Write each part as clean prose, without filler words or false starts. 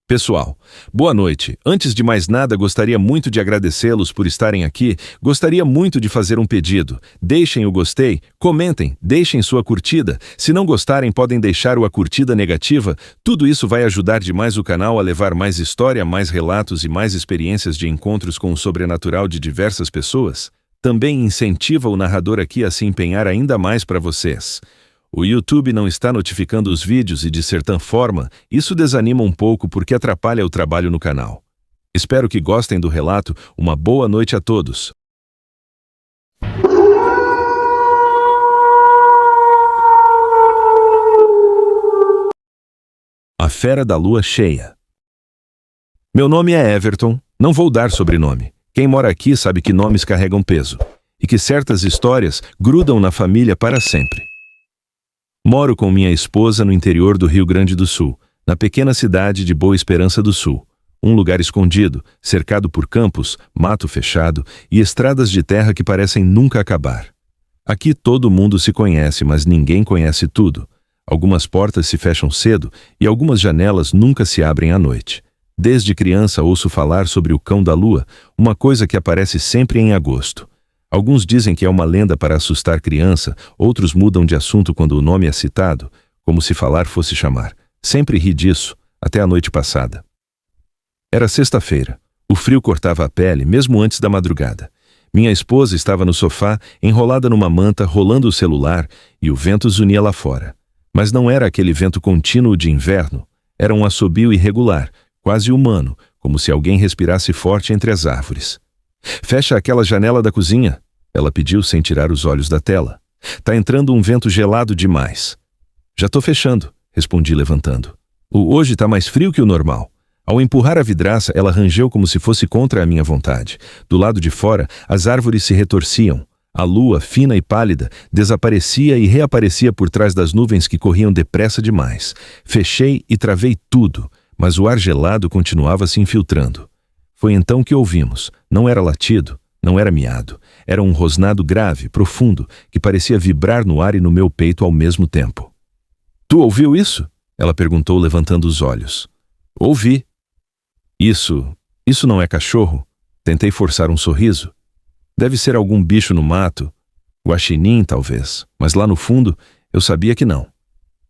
Pessoal, boa noite. Antes de mais nada, gostaria muito de agradecê-los por estarem aqui. Gostaria muito de fazer um pedido. Deixem o gostei, comentem, deixem sua curtida. Se não gostarem, podem deixar a curtida negativa. Tudo isso vai ajudar demais o canal a levar mais história, mais relatos e mais experiências de encontros com o sobrenatural de diversas pessoas. Também incentiva o narrador aqui a se empenhar ainda mais para vocês. O YouTube não está notificando os vídeos e, de certa forma, isso desanima um pouco porque atrapalha o trabalho no canal. Espero que gostem do relato. Uma boa noite a todos. A Fera da Lua Cheia. Meu nome é Everton, não vou dar sobrenome. Quem mora aqui sabe que nomes carregam peso e que certas histórias grudam na família para sempre. Moro com minha esposa no interior do Rio Grande do Sul, na pequena cidade de Boa Esperança do Sul, um lugar escondido, cercado por campos, mato fechado e estradas de terra que parecem nunca acabar. Aqui todo mundo se conhece, mas ninguém conhece tudo. Algumas portas se fecham cedo e algumas janelas nunca se abrem à noite. Desde criança ouço falar sobre o Cão da Lua, uma coisa que aparece sempre em agosto. Alguns dizem que é uma lenda para assustar criança, outros mudam de assunto quando o nome é citado, como se falar fosse chamar. Sempre ri disso, até a noite passada. Era sexta-feira. O frio cortava a pele, mesmo antes da madrugada. Minha esposa estava no sofá, enrolada numa manta, rolando o celular, e o vento zunia lá fora. Mas não era aquele vento contínuo de inverno, era um assobio irregular, quase humano, como se alguém respirasse forte entre as árvores. Fecha aquela janela da cozinha, ela pediu sem tirar os olhos da tela. Tá entrando um vento gelado demais. Já tô fechando, respondi levantando. Hoje tá mais frio que o normal. Ao empurrar a vidraça, ela rangeu como se fosse contra a minha vontade. Do lado de fora, as árvores se retorciam. A lua, fina e pálida, desaparecia e reaparecia por trás das nuvens que corriam depressa demais. Fechei e travei tudo, mas o ar gelado continuava se infiltrando. Foi então que ouvimos. Não era latido, não era miado. Era um rosnado grave, profundo, que parecia vibrar no ar e no meu peito ao mesmo tempo. Tu ouviu isso? Ela perguntou, levantando os olhos. Ouvi. Isso não é cachorro? Tentei forçar um sorriso. Deve ser algum bicho no mato. Guaxinim, talvez. Mas lá no fundo, eu sabia que não.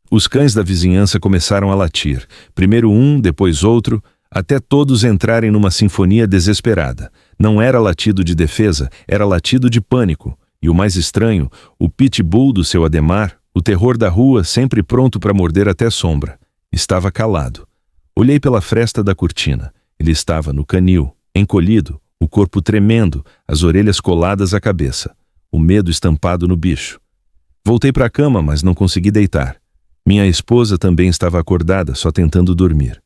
Os cães da vizinhança começaram a latir. Primeiro um, depois outro, até todos entrarem numa sinfonia desesperada. Não era latido de defesa, era latido de pânico. E o mais estranho, o pitbull do seu Ademar, o terror da rua, sempre pronto para morder até sombra. Estava calado. Olhei pela fresta da cortina. Ele estava no canil, encolhido, o corpo tremendo, as orelhas coladas à cabeça. O medo estampado no bicho. Voltei para a cama, mas não consegui deitar. Minha esposa também estava acordada, só tentando dormir.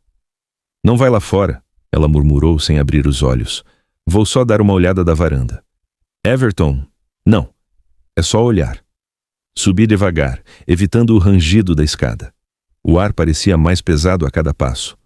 Não vai lá fora, ela murmurou sem abrir os olhos. Vou só dar uma olhada da varanda. Everton, não. É só olhar. Subi devagar, evitando o rangido da escada. O ar parecia mais pesado a cada passo.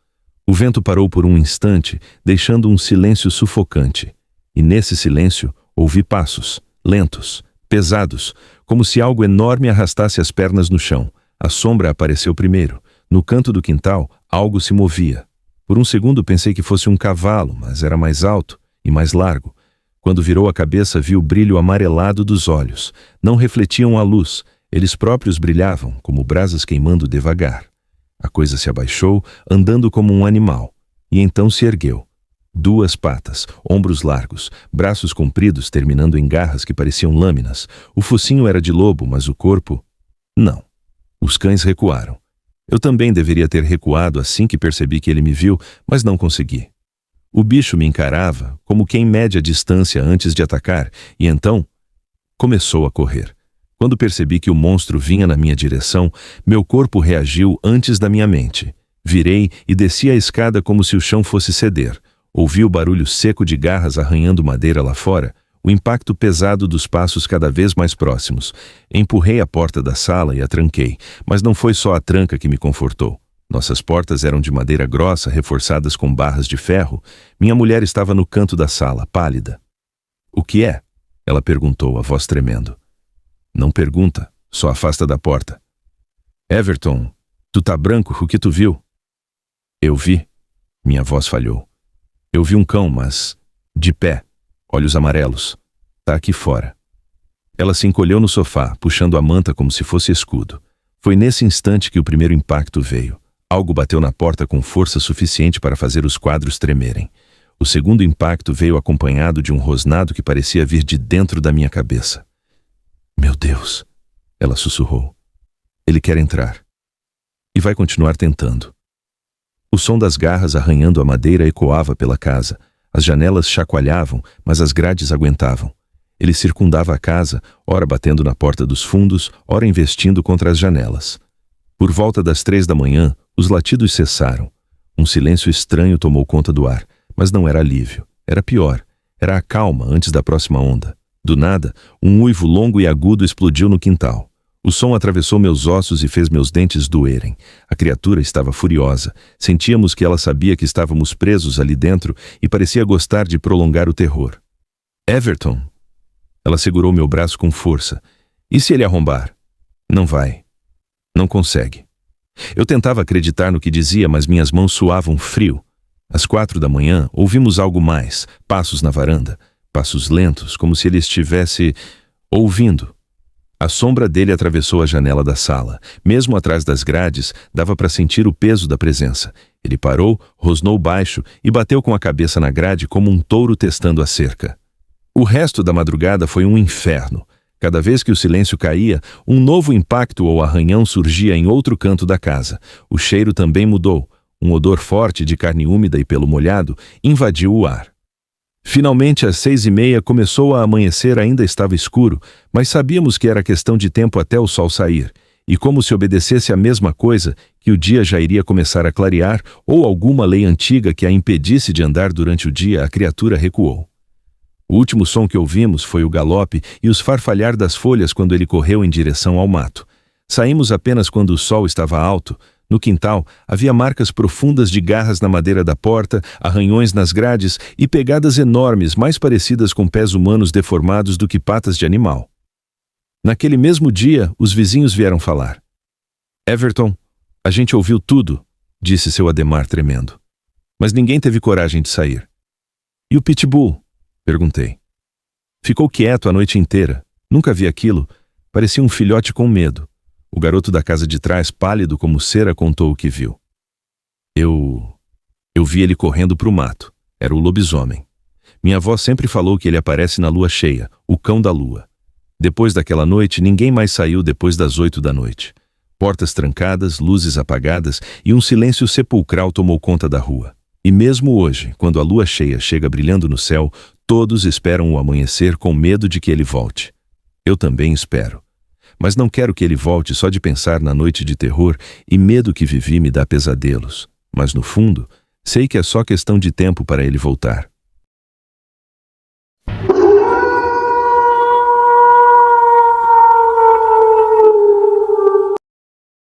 O vento parou por um instante, deixando um silêncio sufocante. E nesse silêncio, ouvi passos, lentos, pesados, como se algo enorme arrastasse as pernas no chão. A sombra apareceu primeiro. No canto do quintal, algo se movia. Por um segundo pensei que fosse um cavalo, mas era mais alto e mais largo. Quando virou a cabeça, vi o brilho amarelado dos olhos. Não refletiam a luz, eles próprios brilhavam, como brasas queimando devagar. A coisa se abaixou, andando como um animal, e então se ergueu. 2 patas, ombros largos, braços compridos terminando em garras que pareciam lâminas. O focinho era de lobo, mas o corpo... Não. Os cães recuaram. Eu também deveria ter recuado assim que percebi que ele me viu, mas não consegui. O bicho me encarava, como quem mede a distância antes de atacar, e então começou a correr. Quando percebi que o monstro vinha na minha direção, meu corpo reagiu antes da minha mente. Virei e desci a escada como se o chão fosse ceder. Ouvi o barulho seco de garras arranhando madeira lá fora, o impacto pesado dos passos cada vez mais próximos. Empurrei a porta da sala e a tranquei, mas não foi só a tranca que me confortou. Nossas portas eram de madeira grossa, reforçadas com barras de ferro. Minha mulher estava no canto da sala, pálida. O que é? Ela perguntou, a voz tremendo. Não pergunta, só afasta da porta. Everton, tu tá branco, o que tu viu? Eu vi. Minha voz falhou. Eu vi um cão, mas... de pé, olhos amarelos. Tá aqui fora. Ela se encolheu no sofá, puxando a manta como se fosse escudo. Foi nesse instante que o primeiro impacto veio. Algo bateu na porta com força suficiente para fazer os quadros tremerem. O segundo impacto veio acompanhado de um rosnado que parecia vir de dentro da minha cabeça. Meu Deus, ela sussurrou. Ele quer entrar. E vai continuar tentando. O som das garras arranhando a madeira ecoava pela casa. As janelas chacoalhavam, mas as grades aguentavam. Ele circundava a casa, ora batendo na porta dos fundos, ora investindo contra as janelas. Por volta das 3 da manhã, os latidos cessaram. Um silêncio estranho tomou conta do ar, mas não era alívio. Era pior. Era a calma antes da próxima onda. Do nada, um uivo longo e agudo explodiu no quintal. O som atravessou meus ossos e fez meus dentes doerem. A criatura estava furiosa. Sentíamos que ela sabia que estávamos presos ali dentro e parecia gostar de prolongar o terror. Everton! Ela segurou meu braço com força. E se ele arrombar? Não vai. Não consegue. Eu tentava acreditar no que dizia, mas minhas mãos suavam frio. Às 4 da manhã, ouvimos algo mais, passos na varanda, passos lentos, como se ele estivesse ouvindo. A sombra dele atravessou a janela da sala. Mesmo atrás das grades, dava para sentir o peso da presença. Ele parou, rosnou baixo e bateu com a cabeça na grade como um touro testando a cerca. O resto da madrugada foi um inferno. Cada vez que o silêncio caía, um novo impacto ou arranhão surgia em outro canto da casa. O cheiro também mudou. Um odor forte de carne úmida e pelo molhado invadiu o ar. Finalmente, às 6h30, começou a amanhecer. Ainda estava escuro, mas sabíamos que era questão de tempo até o sol sair. E como se obedecesse a mesma coisa, que o dia já iria começar a clarear, ou alguma lei antiga que a impedisse de andar durante o dia, a criatura recuou. O último som que ouvimos foi o galope e os farfalhar das folhas quando ele correu em direção ao mato. Saímos apenas quando o sol estava alto. No quintal, havia marcas profundas de garras na madeira da porta, arranhões nas grades e pegadas enormes, mais parecidas com pés humanos deformados do que patas de animal. Naquele mesmo dia, os vizinhos vieram falar. Everton, a gente ouviu tudo, disse seu Ademar tremendo. Mas ninguém teve coragem de sair. E o pitbull? Perguntei. Ficou quieto a noite inteira. Nunca vi aquilo. Parecia um filhote com medo. O garoto da casa de trás, pálido como cera, contou o que viu. Eu vi ele correndo para o mato. Era o lobisomem. Minha avó sempre falou que ele aparece na lua cheia, o cão da lua. Depois daquela noite, ninguém mais saiu depois das 8 da noite. Portas trancadas, luzes apagadas e um silêncio sepulcral tomou conta da rua. E mesmo hoje, quando a lua cheia chega brilhando no céu, todos esperam o amanhecer com medo de que ele volte. Eu também espero. Mas não quero que ele volte só de pensar na noite de terror e medo que vivi me dá pesadelos. Mas no fundo, sei que é só questão de tempo para ele voltar.